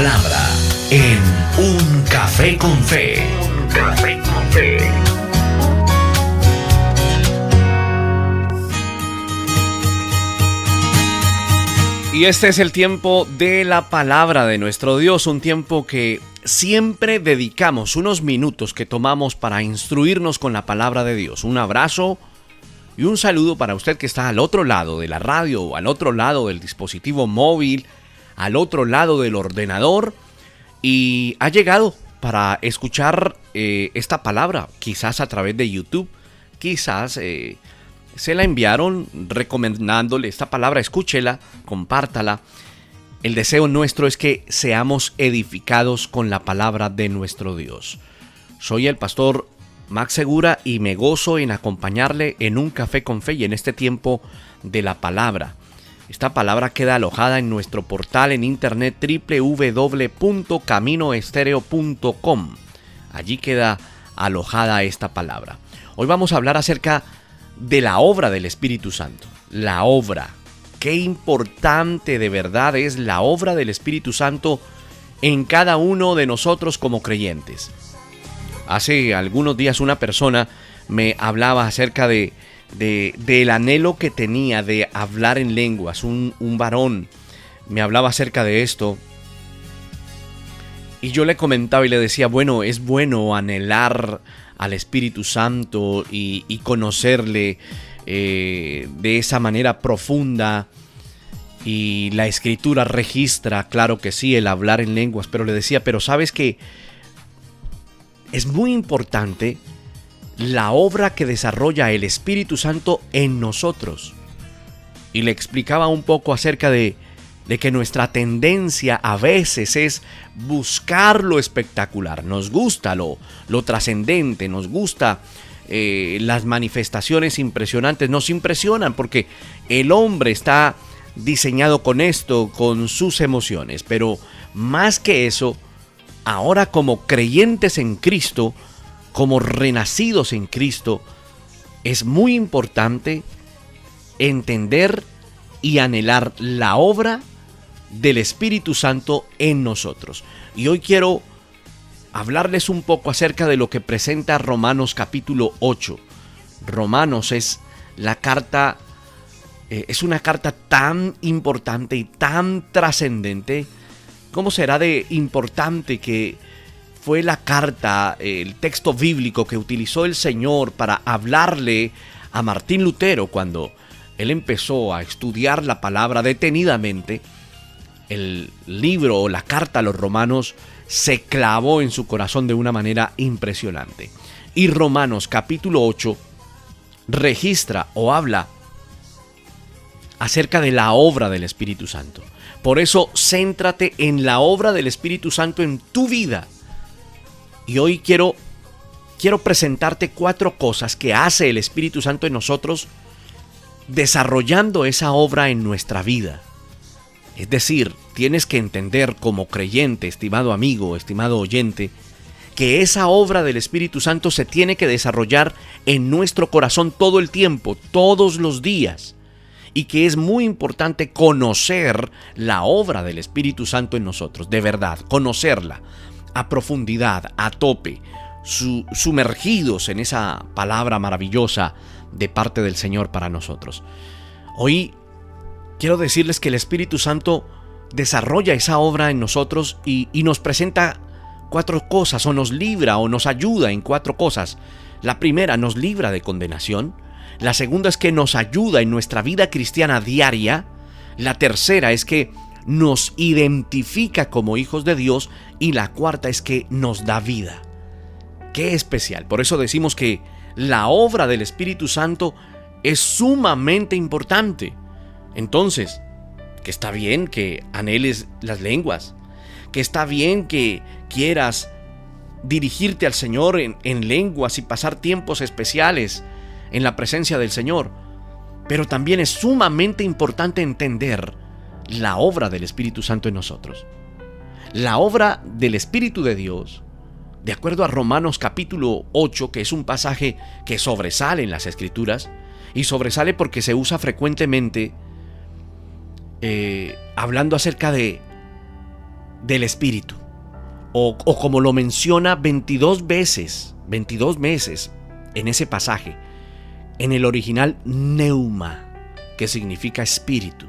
palabra en Un Café con Fe. Un Café con Fe. Y este es el tiempo de la palabra de nuestro Dios, un tiempo que siempre dedicamos unos minutos que tomamos para instruirnos con la palabra de Dios. Un abrazo y un saludo para usted que está al otro lado de la radio, al otro lado del dispositivo móvil, al otro lado del ordenador y ha llegado para escuchar esta palabra, quizás a través de YouTube, quizás se la enviaron recomendándole esta palabra, escúchela, compártala. El deseo nuestro es que seamos edificados con la palabra de nuestro Dios. Soy el pastor Max Segura y me gozo en acompañarle en Un Café con Fe y en este tiempo de la palabra. Esta palabra queda alojada en nuestro portal en internet www.caminoestereo.com. Allí queda alojada esta palabra. Hoy vamos a hablar acerca de la obra del Espíritu Santo. La obra. Qué importante de verdad es la obra del Espíritu Santo en cada uno de nosotros como creyentes. Hace algunos días una persona me hablaba acerca del anhelo que tenía de hablar en lenguas. Un varón me hablaba acerca de esto. Y yo le comentaba y le decía, bueno, es bueno anhelar al Espíritu Santo y conocerle de esa manera profunda. Y la Escritura registra, claro que sí, el hablar en lenguas. Pero le decía, pero ¿sabes qué? Es muy importante la obra que desarrolla el Espíritu Santo en nosotros. Y le explicaba un poco acerca de que nuestra tendencia a veces es buscar lo espectacular. Nos gusta lo trascendente, nos gusta las manifestaciones impresionantes. Nos impresionan porque el hombre está diseñado con esto, con sus emociones. Pero más que eso, ahora como creyentes en Cristo, como renacidos en Cristo, es muy importante entender y anhelar la obra del Espíritu Santo en nosotros. Y hoy quiero hablarles un poco acerca de lo que presenta Romanos capítulo 8. Romanos es la carta, es una carta tan importante y tan trascendente. ¿Cómo será de importante que fue la carta, el texto bíblico que utilizó el Señor para hablarle a Martín Lutero cuando él empezó a estudiar la palabra detenidamente? El libro o la carta a los romanos se clavó en su corazón de una manera impresionante. Y Romanos capítulo 8 registra o habla acerca de la obra del Espíritu Santo. Por eso, céntrate en la obra del Espíritu Santo en tu vida. Y hoy quiero presentarte 4 cosas que hace el Espíritu Santo en nosotros, desarrollando esa obra en nuestra vida. Es decir, tienes que entender como creyente, estimado amigo, estimado oyente, que esa obra del Espíritu Santo se tiene que desarrollar en nuestro corazón todo el tiempo, todos los días. Y que es muy importante conocer la obra del Espíritu Santo en nosotros, de verdad, conocerla a profundidad, a tope, sumergidos en esa palabra maravillosa de parte del Señor para nosotros. Hoy quiero decirles que el Espíritu Santo desarrolla esa obra en nosotros y nos presenta 4 cosas, o nos libra o nos ayuda en 4 cosas. La primera, nos libra de condenación. La segunda es que nos ayuda en nuestra vida cristiana diaria. La tercera es que nos identifica como hijos de Dios. Y la cuarta es que nos da vida. ¡Qué especial! Por eso decimos que la obra del Espíritu Santo es sumamente importante. Entonces, que está bien que anheles las lenguas, que está bien que quieras dirigirte al Señor en lenguas y pasar tiempos especiales en la presencia del Señor. Pero también es sumamente importante entender la obra del Espíritu Santo en nosotros. La obra del Espíritu de Dios, de acuerdo a Romanos capítulo 8, que es un pasaje que sobresale en las Escrituras, y sobresale porque se usa frecuentemente hablando acerca de del Espíritu. O como lo menciona 22 veces en ese pasaje. En el original, pneuma, que significa espíritu.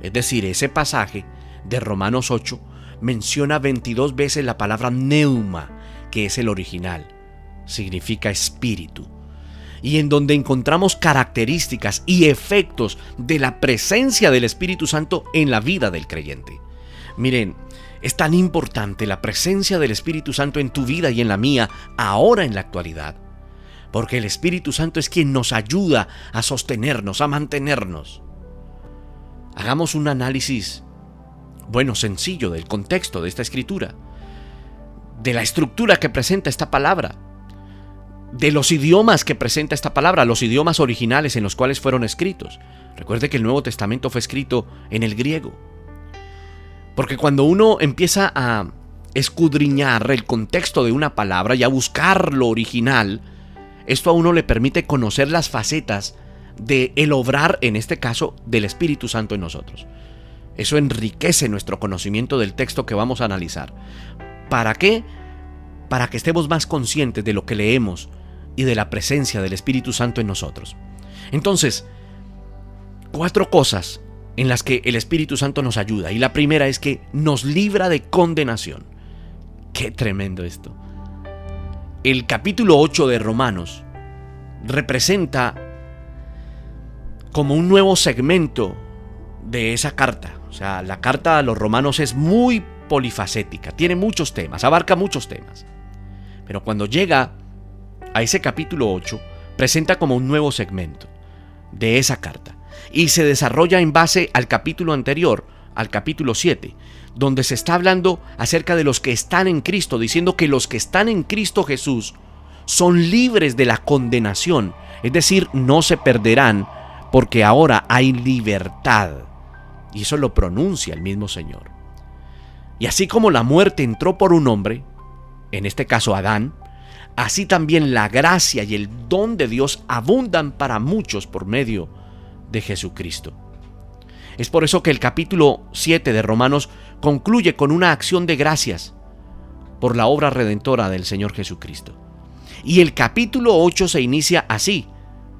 Es decir, ese pasaje de Romanos 8 menciona 22 veces la palabra pneuma, que es el original. Significa espíritu. Y en donde encontramos características y efectos de la presencia del Espíritu Santo en la vida del creyente. Miren, es tan importante la presencia del Espíritu Santo en tu vida y en la mía, ahora en la actualidad. Porque el Espíritu Santo es quien nos ayuda a sostenernos, a mantenernos. Hagamos un análisis, sencillo del contexto de esta escritura, de la estructura que presenta esta palabra, de los idiomas que presenta esta palabra, los idiomas originales en los cuales fueron escritos. Recuerde que el Nuevo Testamento fue escrito en el griego. Porque cuando uno empieza a escudriñar el contexto de una palabra y a buscar lo original, esto a uno le permite conocer las facetas de el obrar, en este caso, del Espíritu Santo en nosotros. Eso enriquece nuestro conocimiento del texto que vamos a analizar. ¿Para qué? Para que estemos más conscientes de lo que leemos y de la presencia del Espíritu Santo en nosotros. Entonces, 4 cosas en las que el Espíritu Santo nos ayuda. Y la primera es que nos libra de condenación. ¡Qué tremendo esto! El capítulo 8 de Romanos representa como un nuevo segmento de esa carta. O sea, la carta a los romanos es muy polifacética, tiene muchos temas, abarca muchos temas. Pero cuando llega a ese capítulo 8, presenta como un nuevo segmento de esa carta. Y se desarrolla en base al capítulo anterior, al capítulo 7, donde se está hablando acerca de los que están en Cristo, diciendo que los que están en Cristo Jesús son libres de la condenación, es decir, no se perderán porque ahora hay libertad. Y eso lo pronuncia el mismo Señor. Y así como la muerte entró por un hombre, en este caso Adán, así también la gracia y el don de Dios abundan para muchos por medio de Jesucristo. Es por eso que el capítulo 7 de Romanos concluye con una acción de gracias por la obra redentora del Señor Jesucristo. Y el capítulo 8 se inicia así.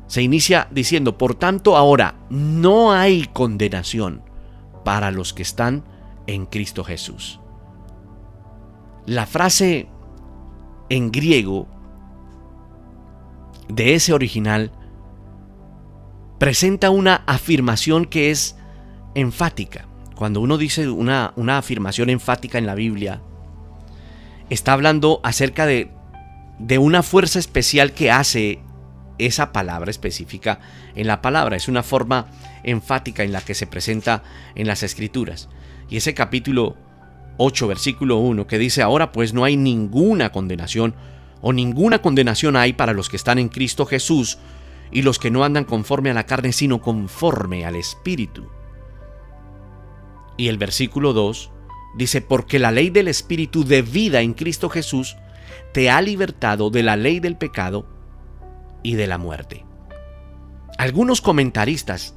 Se inicia diciendo, por tanto ahora no hay condenación para los que están en Cristo Jesús. La frase en griego de ese original presenta una afirmación que es enfática. Cuando uno dice una afirmación enfática en la Biblia, está hablando acerca de una fuerza especial que hace esa palabra específica en la palabra. Es una forma enfática en la que se presenta en las Escrituras. Y ese capítulo 8, versículo 1, que dice, ahora pues no hay ninguna condenación, o ninguna condenación hay para los que están en Cristo Jesús, y los que no andan conforme a la carne, sino conforme al Espíritu. Y el versículo 2 dice, porque la ley del Espíritu de vida en Cristo Jesús te ha libertado de la ley del pecado y de la muerte. Algunos comentaristas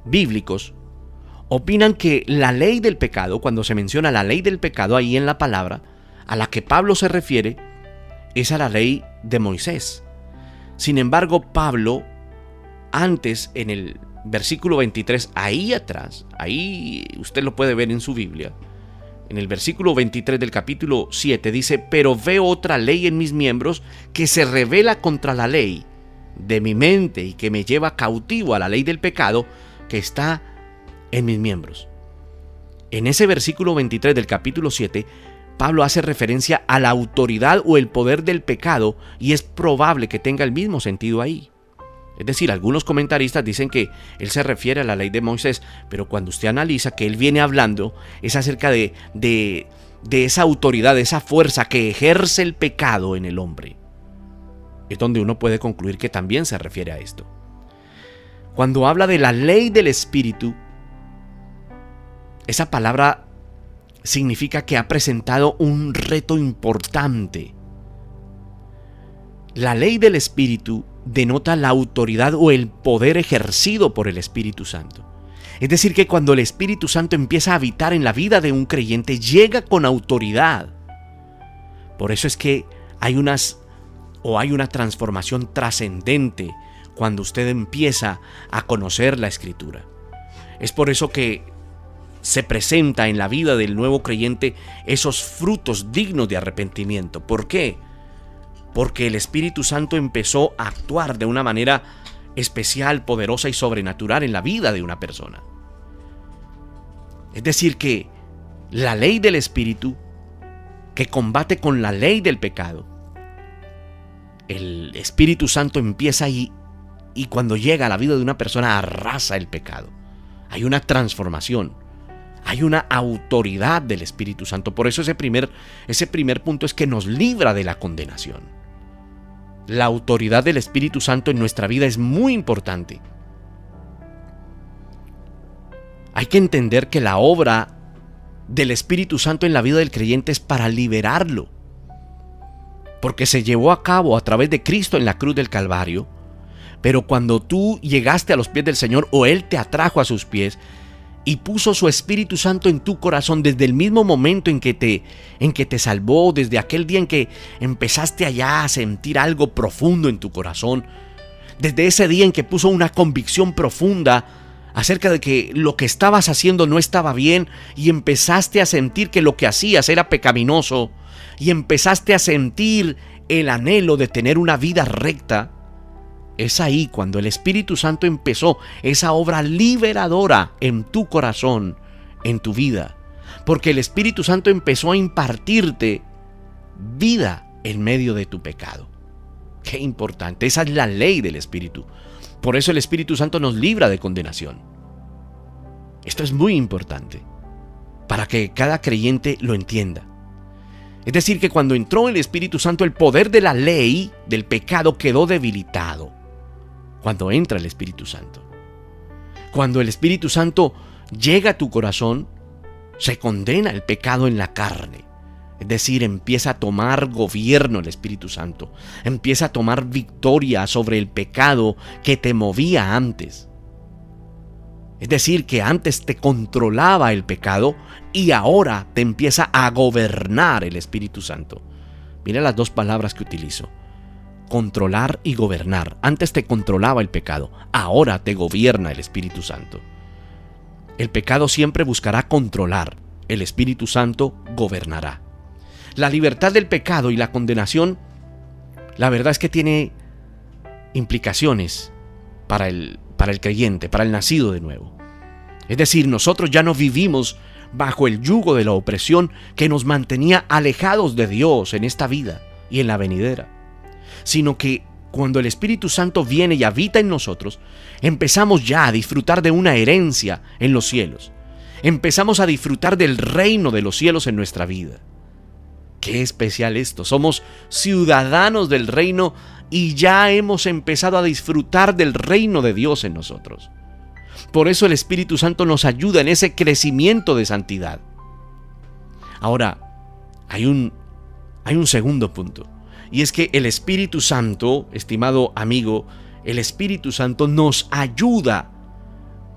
bíblicos opinan que la ley del pecado, cuando se menciona la ley del pecado ahí en la palabra, a la que Pablo se refiere, es a la ley de Moisés. Sin embargo, Pablo, antes en el versículo 23, ahí atrás, ahí usted lo puede ver en su Biblia, en el versículo 23 del capítulo 7 dice, pero veo otra ley en mis miembros que se rebela contra la ley de mi mente y que me lleva cautivo a la ley del pecado que está en mis miembros. En ese versículo 23 del capítulo 7, Pablo hace referencia a la autoridad o el poder del pecado y es probable que tenga el mismo sentido ahí. Es decir, algunos comentaristas dicen que él se refiere a la ley de Moisés, pero cuando usted analiza que él viene hablando es acerca de esa autoridad, de esa fuerza que ejerce el pecado en el hombre. Es donde uno puede concluir que también se refiere a esto. Cuando habla de la ley del Espíritu, esa palabra significa que ha presentado un reto importante. La ley del Espíritu denota la autoridad o el poder ejercido por el Espíritu Santo. Es decir, que cuando el Espíritu Santo empieza a habitar en la vida de un creyente, llega con autoridad. Por eso es que hay una transformación trascendente cuando usted empieza a conocer la Escritura. Es por eso que se presenta en la vida del nuevo creyente esos frutos dignos de arrepentimiento. ¿Por qué? Porque el Espíritu Santo empezó a actuar de una manera especial, poderosa y sobrenatural en la vida de una persona. Es decir, que la ley del Espíritu, que combate con la ley del pecado, el Espíritu Santo empieza ahí, y cuando llega a la vida de una persona arrasa el pecado. Hay una transformación, hay una autoridad del Espíritu Santo. Por eso ese primer punto es que nos libra de la condenación. La autoridad del Espíritu Santo en nuestra vida es muy importante. Hay que entender que la obra del Espíritu Santo en la vida del creyente es para liberarlo, porque se llevó a cabo a través de Cristo en la cruz del Calvario. Pero cuando tú llegaste a los pies del Señor, o Él te atrajo a sus pies y puso su Espíritu Santo en tu corazón, desde el mismo momento en que te salvó, desde aquel día en que empezaste allá a sentir algo profundo en tu corazón, desde ese día en que puso una convicción profunda acerca de que lo que estabas haciendo no estaba bien, y empezaste a sentir que lo que hacías era pecaminoso, y empezaste a sentir el anhelo de tener una vida recta, es ahí cuando el Espíritu Santo empezó esa obra liberadora en tu corazón, en tu vida. Porque el Espíritu Santo empezó a impartirte vida en medio de tu pecado. Qué importante, esa es la ley del Espíritu. Por eso el Espíritu Santo nos libra de condenación. Esto es muy importante para que cada creyente lo entienda. Es decir, que cuando entró el Espíritu Santo, el poder de la ley del pecado quedó debilitado. Cuando entra el Espíritu Santo, cuando el Espíritu Santo llega a tu corazón, se condena el pecado en la carne. Es decir, empieza a tomar gobierno el Espíritu Santo, empieza a tomar victoria sobre el pecado que te movía antes. Es decir, que antes te controlaba el pecado y ahora te empieza a gobernar el Espíritu Santo. Mira las dos palabras que utilizo: controlar y gobernar. Antes te controlaba el pecado, ahora te gobierna el Espíritu Santo. El pecado siempre buscará controlar, el Espíritu Santo gobernará. La libertad del pecado y la condenación, la verdad es que tiene implicaciones para el creyente, para el nacido de nuevo. Es decir, nosotros ya no vivimos bajo el yugo de la opresión que nos mantenía alejados de Dios en esta vida y en la venidera, sino que cuando el Espíritu Santo viene y habita en nosotros, empezamos ya a disfrutar de una herencia en los cielos. Empezamos a disfrutar del reino de los cielos en nuestra vida. Qué especial esto. Somos ciudadanos del reino y ya hemos empezado a disfrutar del reino de Dios en nosotros. Por eso el Espíritu Santo nos ayuda en ese crecimiento de santidad. Ahora, hay un segundo punto. Y es que el Espíritu Santo, estimado amigo, el Espíritu Santo nos ayuda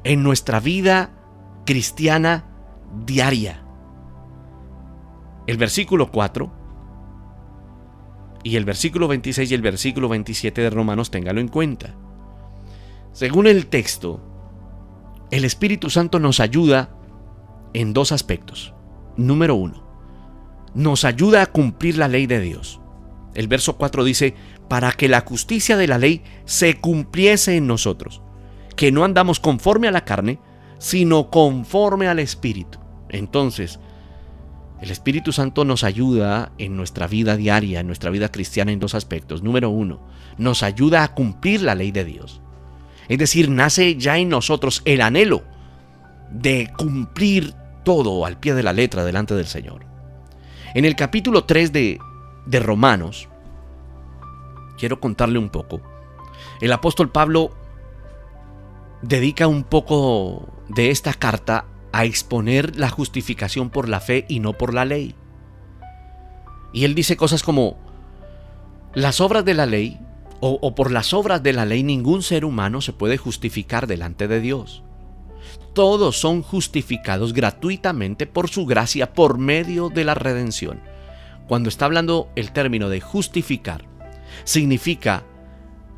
en nuestra vida cristiana diaria. El versículo 4 y el versículo 26 y el versículo 27 de Romanos, téngalo en cuenta. Según el texto, el Espíritu Santo nos ayuda en dos aspectos. Número 1, nos ayuda a cumplir la ley de Dios. El verso 4 dice: para que la justicia de la ley se cumpliese en nosotros, que no andamos conforme a la carne, sino conforme al Espíritu. Entonces, el Espíritu Santo nos ayuda en nuestra vida diaria, en nuestra vida cristiana, en dos aspectos. Número 1, nos ayuda a cumplir la ley de Dios. Es decir, nace ya en nosotros el anhelo de cumplir todo al pie de la letra delante del Señor. En el capítulo 3 de Romanos, quiero contarle un poco. El apóstol Pablo dedica un poco de esta carta a exponer la justificación por la fe y no por la ley. Y él dice cosas como: las obras de la ley, o por las obras de la ley, ningún ser humano se puede justificar delante de Dios. Todos son justificados gratuitamente por su gracia por medio de la redención. Cuando está hablando el término de justificar, significa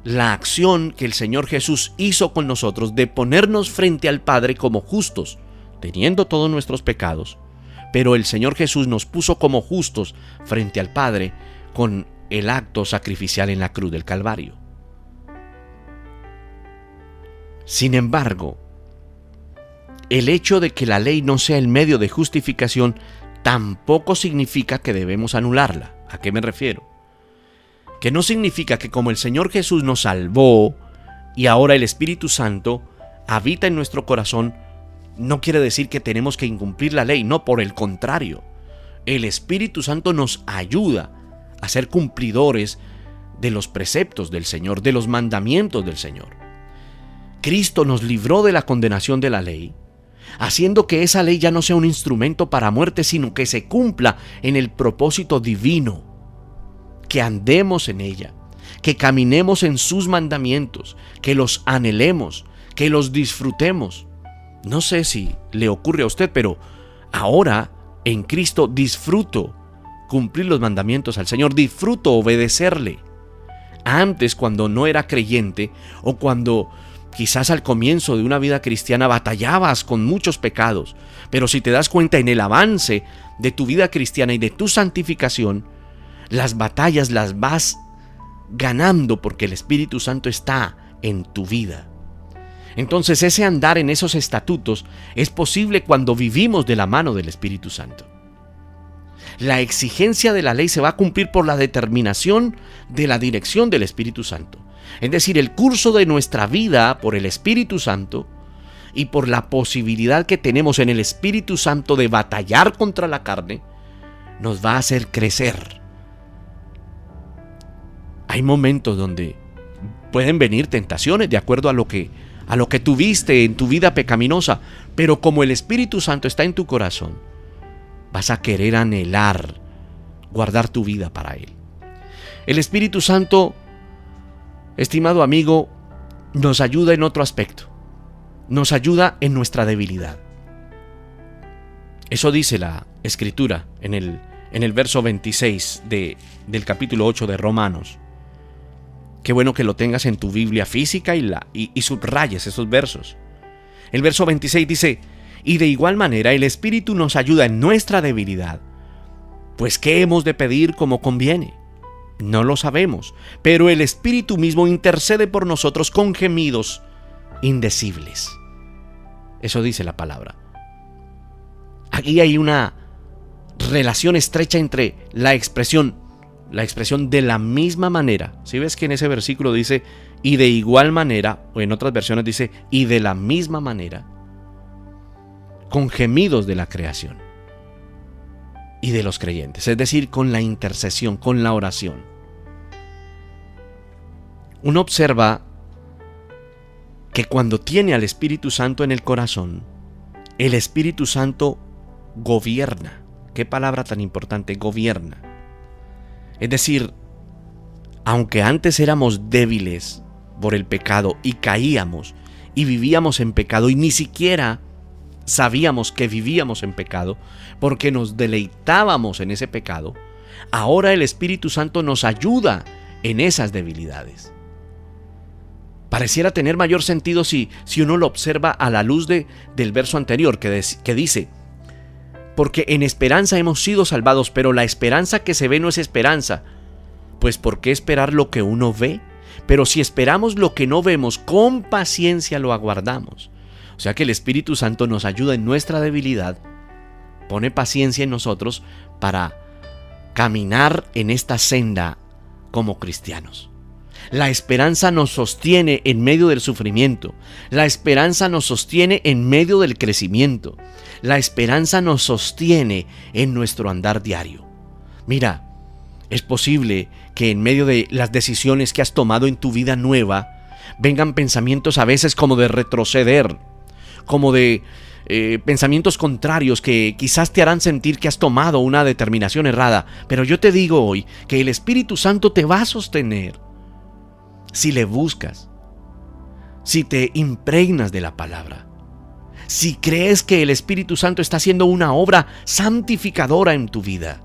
la acción que el Señor Jesús hizo con nosotros de ponernos frente al Padre como justos, teniendo todos nuestros pecados, pero el Señor Jesús nos puso como justos frente al Padre con el acto sacrificial en la cruz del Calvario. Sin embargo, el hecho de que la ley no sea el medio de justificación tampoco significa que debemos anularla. ¿A qué me refiero? Que no significa que como el Señor Jesús nos salvó y ahora el Espíritu Santo habita en nuestro corazón, no quiere decir que tenemos que incumplir la ley. No, por el contrario. El Espíritu Santo nos ayuda a ser cumplidores de los preceptos del Señor, de los mandamientos del Señor. Cristo nos libró de la condenación de la ley, haciendo que esa ley ya no sea un instrumento para muerte, sino que se cumpla en el propósito divino. Que andemos en ella, que caminemos en sus mandamientos, que los anhelemos, que los disfrutemos. No sé si le ocurre a usted, pero ahora en Cristo disfruto cumplir los mandamientos al Señor, disfruto obedecerle. Antes, cuando no era creyente o cuando quizás al comienzo de una vida cristiana batallabas con muchos pecados, pero si te das cuenta en el avance de tu vida cristiana y de tu santificación, las batallas las vas ganando porque el Espíritu Santo está en tu vida. Entonces ese andar en esos estatutos es posible cuando vivimos de la mano del Espíritu Santo. La exigencia de la ley se va a cumplir por la determinación de la dirección del Espíritu Santo. Es decir, el curso de nuestra vida por el Espíritu Santo y por la posibilidad que tenemos en el Espíritu Santo de batallar contra la carne, nos va a hacer crecer. Hay momentos donde pueden venir tentaciones de acuerdo a lo que tuviste en tu vida pecaminosa, pero como el Espíritu Santo está en tu corazón, vas a querer anhelar guardar tu vida para Él. El Espíritu Santo, estimado amigo, nos ayuda en otro aspecto. Nos ayuda en nuestra debilidad. Eso dice la Escritura en el verso 26 del capítulo 8 de Romanos. Qué bueno que lo tengas en tu Biblia física y subrayes esos versos. El verso 26 dice: y de igual manera el Espíritu nos ayuda en nuestra debilidad. Pues ¿qué hemos de pedir como conviene? No lo sabemos, pero el Espíritu mismo intercede por nosotros con gemidos indecibles. Eso dice la palabra. Aquí hay una relación estrecha entre la expresión de la misma manera. Si ves que en ese versículo dice y de igual manera, o en otras versiones dice y de la misma manera, con gemidos de la creación y de los creyentes, es decir, con la intercesión, con la oración. Uno observa que cuando tiene al Espíritu Santo en el corazón, el Espíritu Santo gobierna. Qué palabra tan importante, gobierna. Es decir, aunque antes éramos débiles por el pecado y caíamos y vivíamos en pecado y ni siquiera sabíamos que vivíamos en pecado porque nos deleitábamos en ese pecado, ahora el Espíritu Santo nos ayuda en esas debilidades. Pareciera tener mayor sentido si uno lo observa a la luz del verso anterior que dice: porque en esperanza hemos sido salvados, pero la esperanza que se ve no es esperanza. Pues ¿por qué esperar lo que uno ve? Pero si esperamos lo que no vemos, con paciencia lo aguardamos. O sea que el Espíritu Santo nos ayuda en nuestra debilidad, pone paciencia en nosotros para caminar en esta senda como cristianos. La esperanza nos sostiene en medio del sufrimiento. La esperanza nos sostiene en medio del crecimiento. La esperanza nos sostiene en nuestro andar diario. Mira, es posible que en medio de las decisiones que has tomado en tu vida nueva vengan pensamientos a veces como de retroceder, como de pensamientos contrarios que quizás te harán sentir que has tomado una determinación errada. Pero yo te digo hoy que el Espíritu Santo te va a sostener si le buscas, si te impregnas de la palabra, si crees que el Espíritu Santo está haciendo una obra santificadora en tu vida.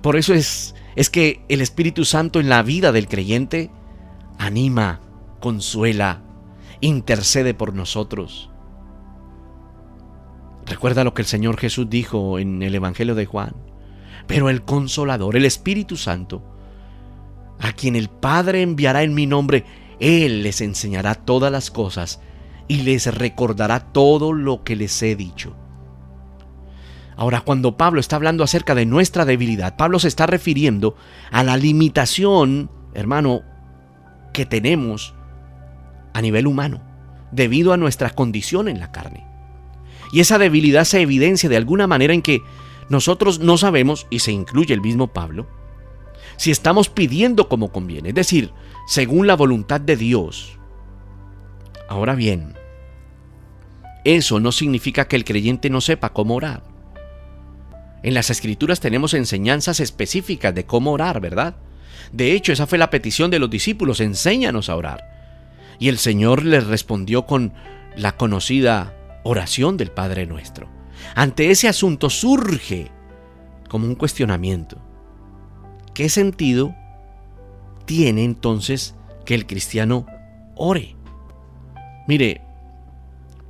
Por eso es que el Espíritu Santo en la vida del creyente anima, consuela, intercede por nosotros. Recuerda lo que el Señor Jesús dijo en el Evangelio de Juan. Pero el Consolador, el Espíritu Santo, a quien el Padre enviará en mi nombre, Él les enseñará todas las cosas y les recordará todo lo que les he dicho. Ahora, cuando Pablo está hablando acerca de nuestra debilidad, Pablo se está refiriendo a la limitación, hermano, que tenemos a nivel humano, debido a nuestra condición en la carne. Y esa debilidad se evidencia de alguna manera en que nosotros no sabemos, y se incluye el mismo Pablo, si estamos pidiendo como conviene, es decir, según la voluntad de Dios. Ahora bien, eso no significa que el creyente no sepa cómo orar. En las Escrituras tenemos enseñanzas específicas de cómo orar, ¿verdad? De hecho, esa fue la petición de los discípulos: enséñanos a orar. Y el Señor les respondió con la conocida oración del Padre Nuestro. Ante ese asunto surge como un cuestionamiento: ¿qué sentido tiene entonces que el cristiano ore? Mire,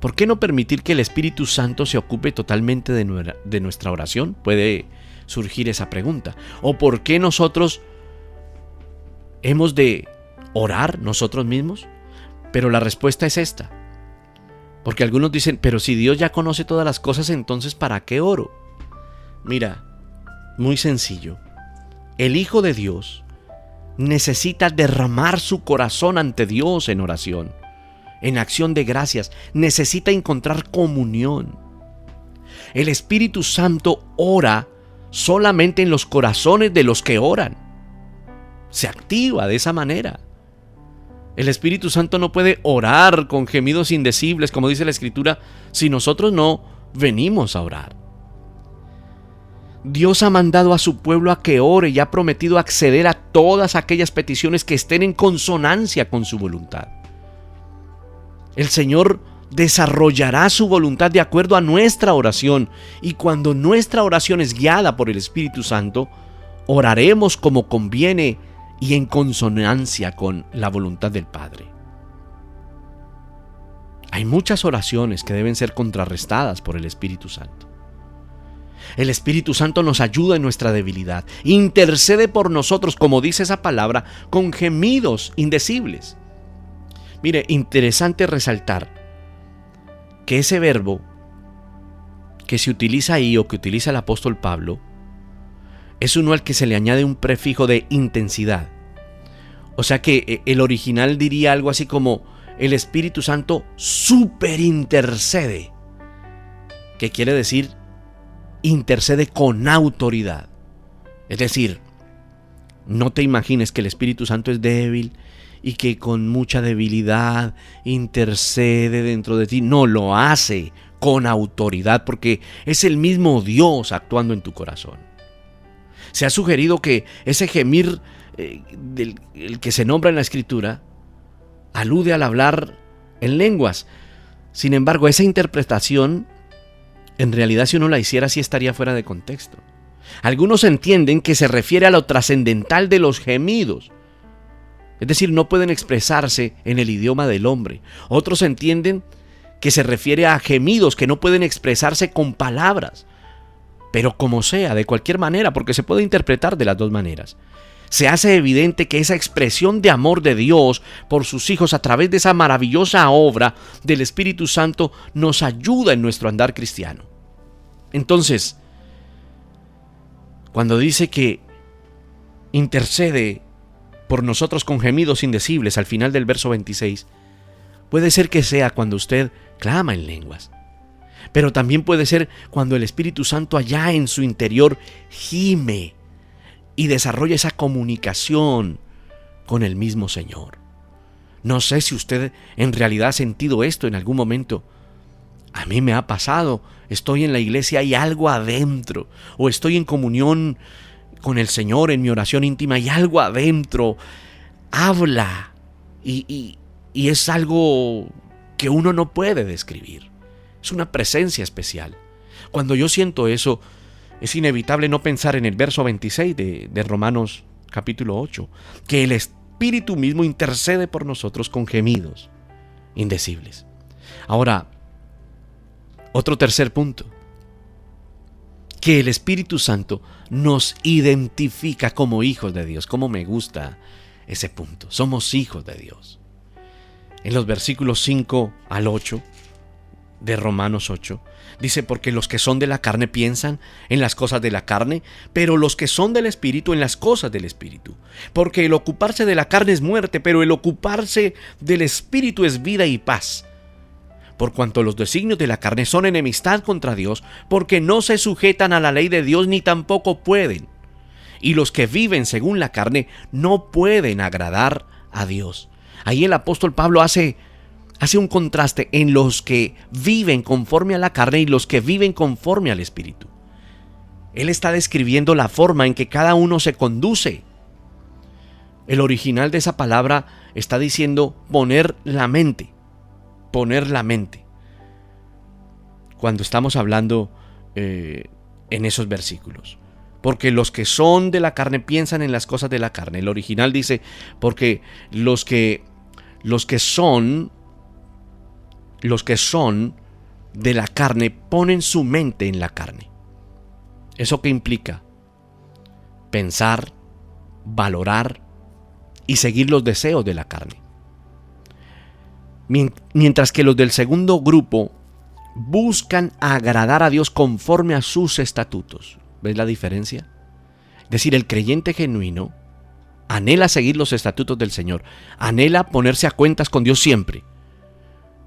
¿por qué no permitir que el Espíritu Santo se ocupe totalmente de nuestra oración? Puede surgir esa pregunta. ¿O por qué nosotros hemos de orar nosotros mismos? Pero la respuesta es esta. Porque algunos dicen, pero si Dios ya conoce todas las cosas, entonces ¿para qué oro? Mira, muy sencillo. El Hijo de Dios necesita derramar su corazón ante Dios en oración, en acción de gracias. Necesita encontrar comunión. El Espíritu Santo ora solamente en los corazones de los que oran. Se activa de esa manera. El Espíritu Santo no puede orar con gemidos indecibles, como dice la Escritura, si nosotros no venimos a orar. Dios ha mandado a su pueblo a que ore y ha prometido acceder a todas aquellas peticiones que estén en consonancia con su voluntad. El Señor desarrollará su voluntad de acuerdo a nuestra oración, y cuando nuestra oración es guiada por el Espíritu Santo, oraremos como conviene y en consonancia con la voluntad del Padre. Hay muchas oraciones que deben ser contrarrestadas por el Espíritu Santo. El Espíritu Santo nos ayuda en nuestra debilidad, intercede por nosotros, como dice esa palabra, con gemidos indecibles. Mire, interesante resaltar que ese verbo que se utiliza ahí, o que utiliza el apóstol Pablo, es uno al que se le añade un prefijo de intensidad. O sea que el original diría algo así como: el Espíritu Santo superintercede, que quiere decir intercede con autoridad. Es decir, no te imagines que el Espíritu Santo es débil y que con mucha debilidad intercede dentro de ti. No, lo hace con autoridad, porque es el mismo Dios actuando en tu corazón. Se ha sugerido que ese gemir el que se nombra en la Escritura alude al hablar en lenguas. Sin embargo, esa interpretación, en realidad, si uno la hiciera así, estaría fuera de contexto. Algunos entienden que se refiere a lo trascendental de los gemidos, es decir, no pueden expresarse en el idioma del hombre. Otros entienden que se refiere a gemidos que no pueden expresarse con palabras. Pero como sea, de cualquier manera, porque se puede interpretar de las dos maneras, se hace evidente que esa expresión de amor de Dios por sus hijos a través de esa maravillosa obra del Espíritu Santo nos ayuda en nuestro andar cristiano. Entonces, cuando dice que intercede por nosotros con gemidos indecibles al final del verso 26, puede ser que sea cuando usted clama en lenguas, pero también puede ser cuando el Espíritu Santo allá en su interior gime y desarrolla esa comunicación con el mismo Señor. No sé si usted en realidad ha sentido esto en algún momento. A mí me ha pasado. Estoy en la iglesia y algo adentro, o estoy en comunión con el Señor en mi oración íntima y algo adentro habla y es algo que uno no puede describir. Es una presencia especial. Cuando yo siento eso, es inevitable no pensar en el verso 26 de Romanos capítulo 8, que el Espíritu mismo intercede por nosotros con gemidos indecibles. Ahora, otro tercer punto, que el Espíritu Santo nos identifica como hijos de Dios. Cómo me gusta ese punto. Somos hijos de Dios. En los versículos 5 al 8 de Romanos 8, dice: porque los que son de la carne piensan en las cosas de la carne, pero los que son del Espíritu en las cosas del Espíritu. Porque el ocuparse de la carne es muerte, pero el ocuparse del Espíritu es vida y paz. Por cuanto los designios de la carne son enemistad contra Dios, porque no se sujetan a la ley de Dios ni tampoco pueden. Y los que viven según la carne no pueden agradar a Dios. Ahí el apóstol Pablo hace un contraste en los que viven conforme a la carne y los que viven conforme al Espíritu. Él está describiendo la forma en que cada uno se conduce. El original de esa palabra está diciendo poner la mente. Poner la mente. Cuando estamos hablando en esos versículos. Porque los que son de la carne piensan en las cosas de la carne. El original dice, porque los que son de la carne ponen su mente en la carne. ¿Eso qué implica? Pensar, valorar y seguir los deseos de la carne. Mientras que los del segundo grupo buscan agradar a Dios conforme a sus estatutos. ¿Ves la diferencia? Es decir, el creyente genuino anhela seguir los estatutos del Señor, anhela ponerse a cuentas con Dios siempre.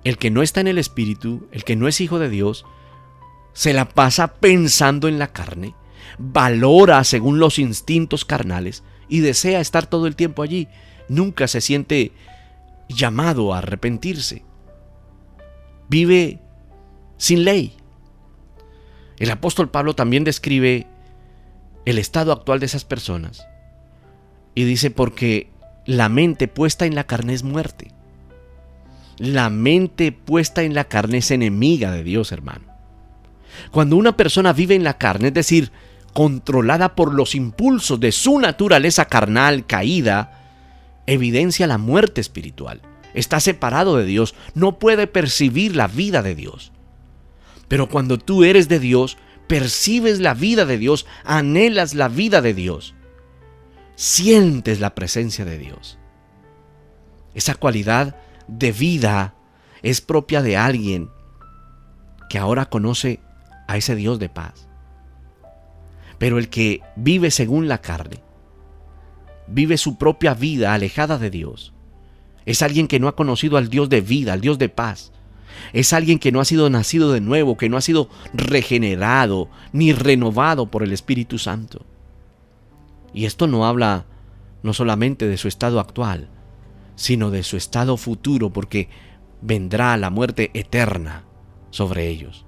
El que no está en el Espíritu, el que no es hijo de Dios, se la pasa pensando en la carne, valora según los instintos carnales y desea estar todo el tiempo allí. Nunca se siente llamado a arrepentirse. Vive sin ley. El apóstol Pablo también describe el estado actual de esas personas y dice: porque la mente puesta en la carne es muerte. La mente puesta en la carne es enemiga de Dios, hermano. Cuando una persona vive en la carne, es decir, controlada por los impulsos de su naturaleza carnal caída, evidencia la muerte espiritual. Está separado de Dios, no puede percibir la vida de Dios. Pero cuando tú eres de Dios, percibes la vida de Dios, anhelas la vida de Dios, sientes la presencia de Dios. Esa cualidad de vida es propia de alguien que ahora conoce a ese Dios de paz. Pero el que vive según la carne, vive su propia vida alejada de Dios, es alguien que no ha conocido al Dios de vida, al Dios de paz. Es alguien que no ha sido nacido de nuevo, que no ha sido regenerado ni renovado por el Espíritu Santo. Y esto no habla no solamente de su estado actual, sino de su estado futuro, porque vendrá la muerte eterna sobre ellos.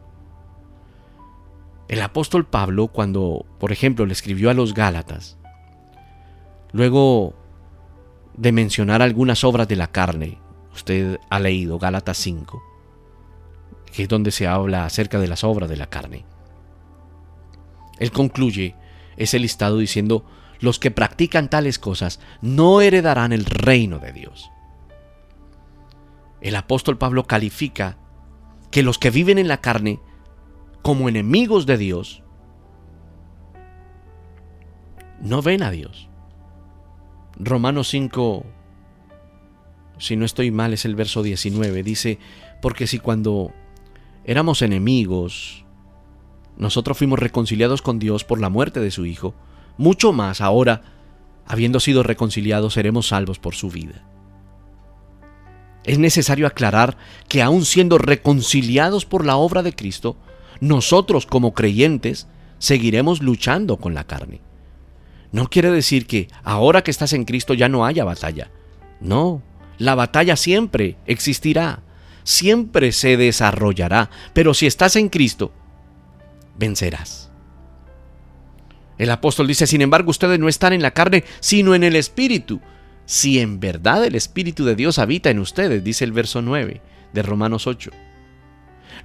El apóstol Pablo, cuando, por ejemplo, le escribió a los Gálatas, luego de mencionar algunas obras de la carne, usted ha leído Gálatas 5, que es donde se habla acerca de las obras de la carne. Él concluye ese listado diciendo: los que practican tales cosas no heredarán el reino de Dios. El apóstol Pablo califica que los que viven en la carne como enemigos de Dios no ven a Dios. Romanos 5, si no estoy mal, es el verso 19, dice: porque si cuando éramos enemigos nosotros fuimos reconciliados con Dios por la muerte de su Hijo, mucho más ahora, habiendo sido reconciliados, seremos salvos por su vida. Es necesario aclarar que aun siendo reconciliados por la obra de Cristo, nosotros como creyentes seguiremos luchando con la carne. No quiere decir que ahora que estás en Cristo ya no haya batalla. No, la batalla siempre existirá, siempre se desarrollará, pero si estás en Cristo, vencerás. El apóstol dice: sin embargo, ustedes no están en la carne, sino en el Espíritu. Si en verdad el Espíritu de Dios habita en ustedes, dice el verso 9 de Romanos 8.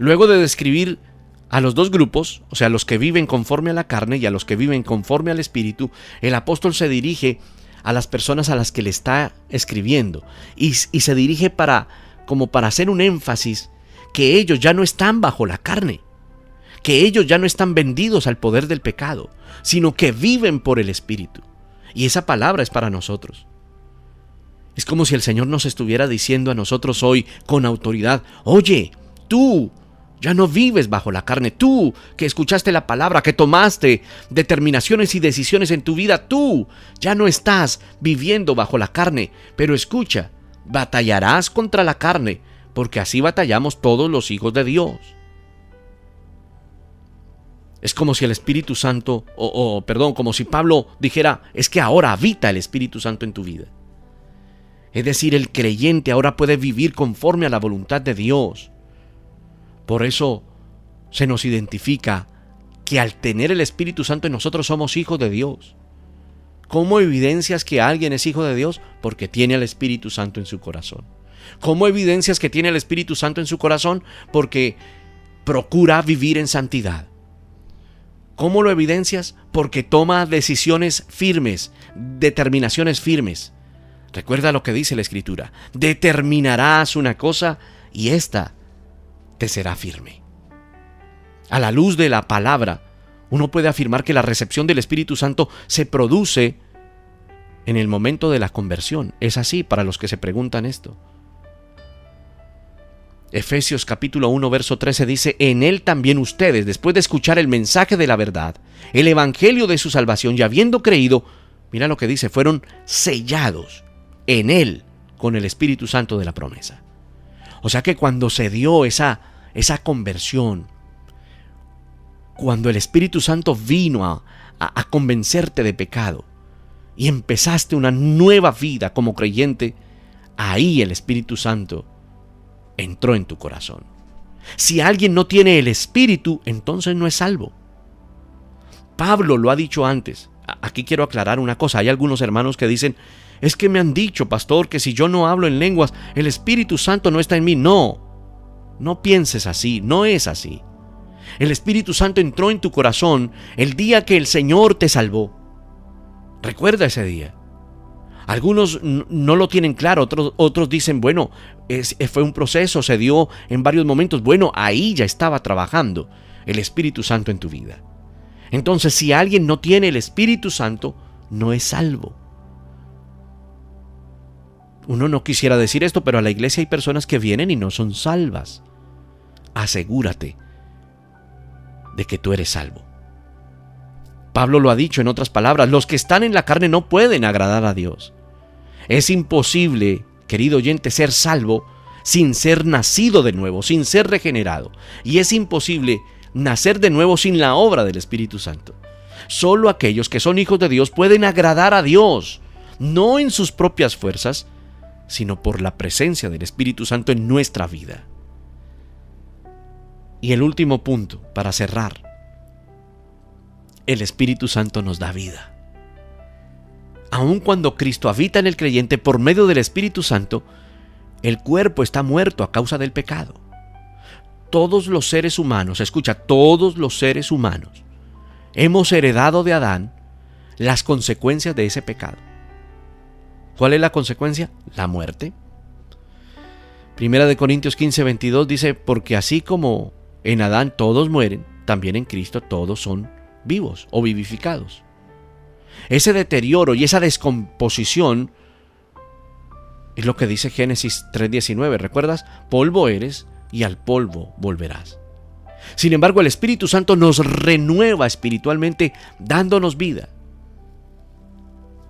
Luego de describir a los dos grupos, o sea, a los que viven conforme a la carne y a los que viven conforme al Espíritu, el apóstol se dirige a las personas a las que le está escribiendo y se dirige como para hacer un énfasis que ellos ya no están bajo la carne, que ellos ya no están vendidos al poder del pecado, sino que viven por el Espíritu. Y esa palabra es para nosotros. Es como si el Señor nos estuviera diciendo a nosotros hoy con autoridad: oye, tú ya no vives bajo la carne, tú que escuchaste la palabra, que tomaste determinaciones y decisiones en tu vida, tú ya no estás viviendo bajo la carne, pero escucha, batallarás contra la carne, porque así batallamos todos los hijos de Dios. Es como si el Espíritu Santo, como si Pablo dijera: es que ahora habita el Espíritu Santo en tu vida. Es decir, el creyente ahora puede vivir conforme a la voluntad de Dios. Por eso se nos identifica que al tener el Espíritu Santo en nosotros somos hijos de Dios. ¿Cómo evidencias que alguien es hijo de Dios? Porque tiene al Espíritu Santo en su corazón. ¿Cómo evidencias que tiene el Espíritu Santo en su corazón? Porque procura vivir en santidad. ¿Cómo lo evidencias? Porque toma decisiones firmes, determinaciones firmes. Recuerda lo que dice la Escritura: determinarás una cosa y ésta te será firme. A la luz de la palabra, uno puede afirmar que la recepción del Espíritu Santo se produce en el momento de la conversión. Es así para los que se preguntan esto. Efesios capítulo 1, verso 13 dice: en él también ustedes, después de escuchar el mensaje de la verdad, el evangelio de su salvación, y habiendo creído, mira lo que dice, fueron sellados en él con el Espíritu Santo de la promesa. O sea que cuando se dio esa conversión, cuando el Espíritu Santo vino a convencerte de pecado y empezaste una nueva vida como creyente, ahí el Espíritu Santo entró en tu corazón. Si alguien no tiene el Espíritu, entonces no es salvo. Pablo lo ha dicho antes. Aquí quiero aclarar una cosa. Hay algunos hermanos que dicen: es que me han dicho, pastor, que si yo no hablo en lenguas, el Espíritu Santo no está en mí. No pienses así, no es así. El Espíritu Santo entró en tu corazón el día que el Señor te salvó. Recuerda ese día. Algunos no lo tienen claro, otros dicen: bueno, fue un proceso, se dio en varios momentos. Bueno, ahí ya estaba trabajando el Espíritu Santo en tu vida. Entonces, si alguien no tiene el Espíritu Santo, no es salvo. Uno no quisiera decir esto, pero a la iglesia hay personas que vienen y no son salvas. Asegúrate de que tú eres salvo. Pablo lo ha dicho en otras palabras: los que están en la carne no pueden agradar a Dios. Es imposible, querido oyente, ser salvo sin ser nacido de nuevo, sin ser regenerado. Y es imposible nacer de nuevo sin la obra del Espíritu Santo. Solo aquellos que son hijos de Dios pueden agradar a Dios, no en sus propias fuerzas, sino por la presencia del Espíritu Santo en nuestra vida. Y el último punto, para cerrar: el Espíritu Santo nos da vida. Aun cuando Cristo habita en el creyente por medio del Espíritu Santo, el cuerpo está muerto a causa del pecado. Todos los seres humanos, escucha, todos los seres humanos, hemos heredado de Adán las consecuencias de ese pecado. ¿Cuál es la consecuencia? La muerte. Primera de Corintios 15, 22 dice: porque así como en Adán todos mueren, también en Cristo todos son vivos o vivificados. Ese deterioro y esa descomposición es lo que dice Génesis 3:19. ¿Recuerdas? Polvo eres y al polvo volverás. Sin embargo, el Espíritu Santo nos renueva espiritualmente, dándonos vida.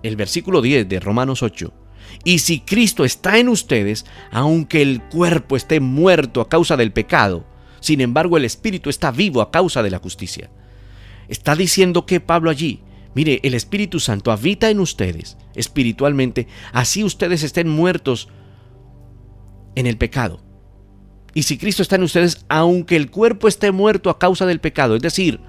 El versículo 10 de Romanos 8: y si Cristo está en ustedes, aunque el cuerpo esté muerto a causa del pecado, sin embargo el Espíritu está vivo a causa de la justicia. Está diciendo que Pablo allí: mire, el Espíritu Santo habita en ustedes espiritualmente, así ustedes estén muertos en el pecado. Y si Cristo está en ustedes, aunque el cuerpo esté muerto a causa del pecado, es decir,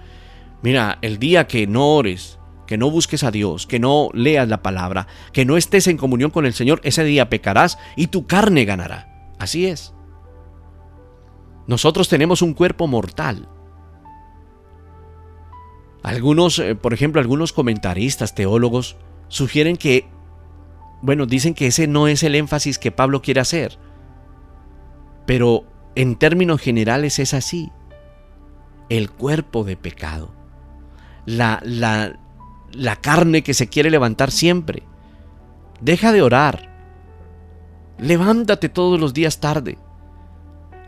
mira, el día que no ores, que no busques a Dios, que no leas la palabra, que no estés en comunión con el Señor, ese día pecarás y tu carne ganará. Así es. Nosotros tenemos un cuerpo mortal. Por ejemplo, algunos comentaristas, teólogos, sugieren que, dicen que ese no es el énfasis que Pablo quiere hacer. Pero en términos generales es así. El cuerpo de pecado. La carne que se quiere levantar siempre. Deja de orar. Levántate todos los días tarde.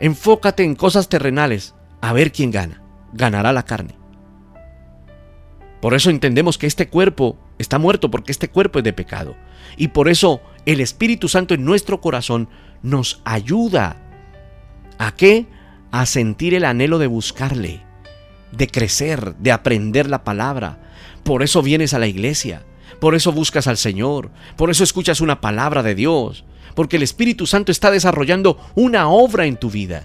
Enfócate en cosas terrenales. A ver quién gana. Ganará la carne. Por eso entendemos que este cuerpo está muerto, porque este cuerpo es de pecado. Y por eso el Espíritu Santo en nuestro corazón nos ayuda. ¿A qué? A sentir el anhelo de buscarle, de crecer, de aprender la palabra. Por eso vienes a la iglesia, por eso buscas al Señor, por eso escuchas una palabra de Dios, porque el Espíritu Santo está desarrollando una obra en tu vida.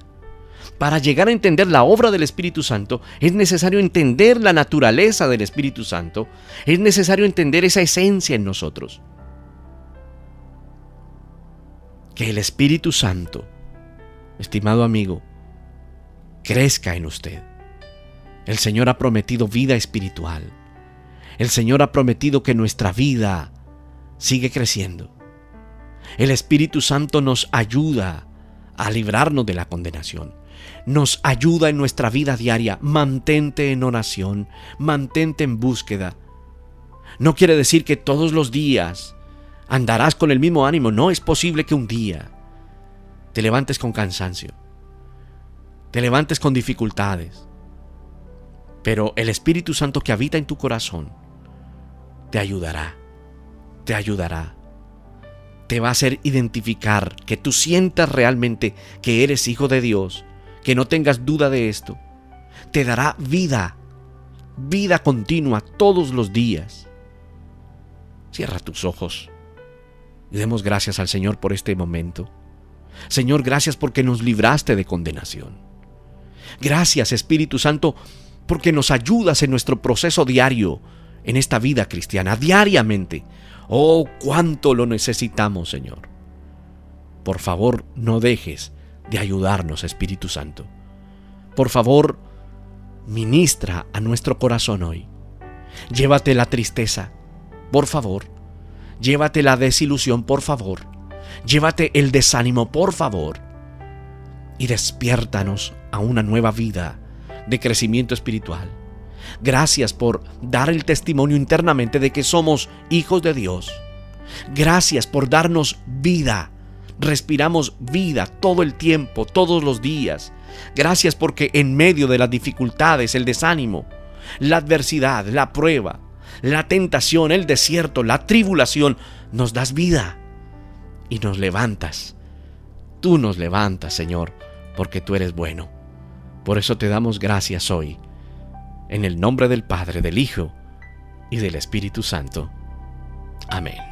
Para llegar a entender la obra del Espíritu Santo, es necesario entender la naturaleza del Espíritu Santo, es necesario entender esa esencia en nosotros. Que el Espíritu Santo, estimado amigo, crezca en usted. El Señor ha prometido vida espiritual. El Señor ha prometido que nuestra vida sigue creciendo. El Espíritu Santo nos ayuda a librarnos de la condenación. Nos ayuda en nuestra vida diaria. Mantente en oración, mantente en búsqueda. No quiere decir que todos los días andarás con el mismo ánimo. No, es posible que un día te levantes con cansancio, te levantes con dificultades, pero el Espíritu Santo que habita en tu corazón te ayudará, te va a hacer identificar, que tú sientas realmente que eres hijo de Dios, que no tengas duda de esto. Te dará vida continua todos los días. Cierra tus ojos y demos gracias al Señor por este momento. Señor, gracias porque nos libraste de condenación. Gracias, Espíritu Santo, porque nos ayudas en nuestro proceso diario, en esta vida cristiana, diariamente. Oh, cuánto lo necesitamos, Señor. Por favor, no dejes de ayudarnos, Espíritu Santo. Por favor, ministra a nuestro corazón hoy. Llévate la tristeza, por favor. Llévate la desilusión, por favor. Llévate el desánimo, por favor. Y despiértanos a una nueva vida de crecimiento espiritual. Gracias por dar el testimonio internamente de que somos hijos de Dios. Gracias por darnos vida. Respiramos vida todo el tiempo, todos los días. Gracias porque en medio de las dificultades, el desánimo, la adversidad, la prueba, la tentación, el desierto, la tribulación, nos das vida y nos levantas. Tú nos levantas, Señor, porque tú eres bueno. Por eso te damos gracias hoy, en el nombre del Padre, del Hijo y del Espíritu Santo. Amén.